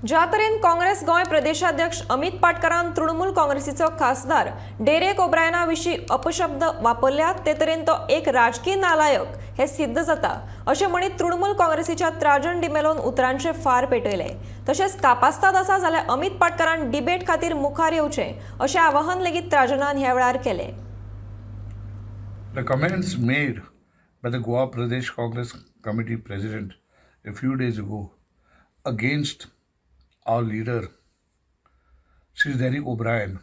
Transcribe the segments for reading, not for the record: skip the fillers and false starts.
ज्या तरेन काँग्रेस गोंय प्रदेशाध्यक्ष अमित पाटकारान तृणमूल काँग्रेसीचो खासदार डेरेक ओब्रायना विशीं अपशब्द वापरल्यात ते तरेन तो एक राजकीय नालायक हे सिद्ध जाता अशें म्हणीत तृणमूल काँग्रेसीच्या त्राजन डिमेलोन उतरांचे फार पेटयले. तशेंच कापास्ताद आसा जाल्यार अमित पाटकारान डिबेट खातीर मुखार येवचें अशें आवाहन लेगीत त्राजनान ह्या वेळार केलें. The comments made by the Goa Pradesh Congress Committee President a few days ago against our leader, Sri Dereck Obrien,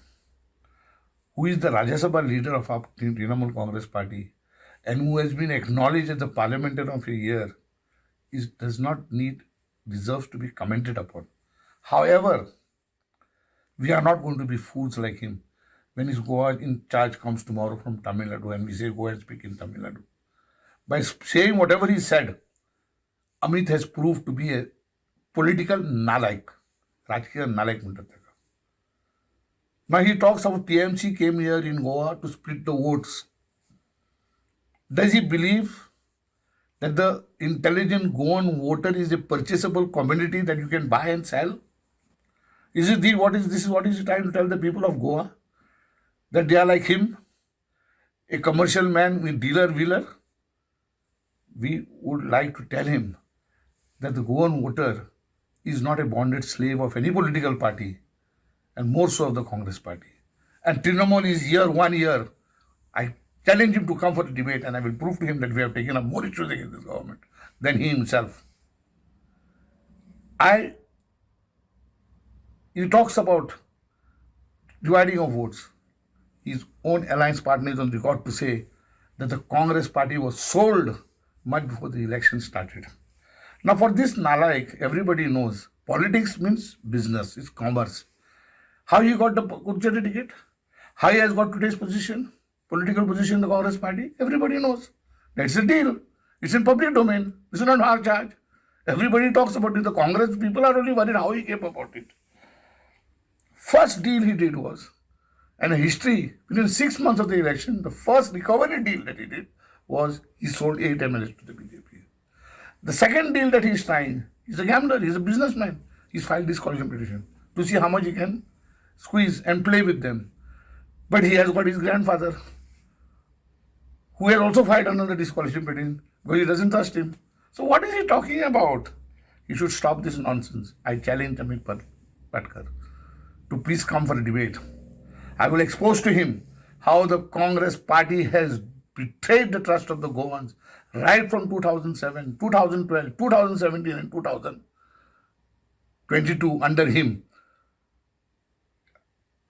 who is the Rajya Sabha leader of our Trinamool Congress Party and who has been acknowledged as the parliamentarian of a year, deserves to be commented upon. However, we are not going to be fools like him when his Goa in charge comes tomorrow from Tamil Nadu and we say go and speak in Tamil Nadu. By saying whatever he said, Amit has proved to be a political nalaik. Rajkiya nalaik म्हणतात त्याला. Now he talks about TMC came here in Goa to split the votes. Does he believe that the intelligent Goan voter is a purchasable commodity that you can buy and sell? Is it what is he trying to tell the people of Goa? That they are like him, a commercial man with dealer-wheeler? We would like to tell him that the Goan voter is not a bonded slave of any political party, and more so of the Congress party. And Trinamool is here 1 year. I challenge him to come for a debate and I will prove to him that we have taken up more issues against this government than he himself. He talks about dividing of votes. His own alliance partner is on record to say that the Congress party was sold much before the election started. Now for this nalaik, everybody knows politics means business, it's commerce. How he got the Kurchari ticket? How he has got today's position, political position in the Congress party? Everybody knows. That's a deal. It's in public domain. This is not our charge. Everybody talks about it. The Congress people are only worried how he came about it. First deal he did was, and a history, within 6 months of the election, the first recovery deal that he did was he sold 8 MLAs to the BJP. The second deal that he's trying, he's a gambler, he's a businessman. He's filed disqualification petition to see how much he can squeeze and play with them. But he has got his grandfather, who has also filed another disqualification petition, because he doesn't trust him. So what is he talking about? He should stop this nonsense. I challenge Amit Patkar to please come for a debate. I will expose to him how the Congress party has betrayed the trust of the Goans right from 2007, 2012, 2017 and 2022 under him.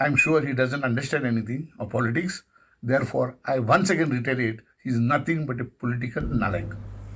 I'm sure he doesn't understand anything of politics. Therefore, I once again reiterate, he is nothing but a political nalaik.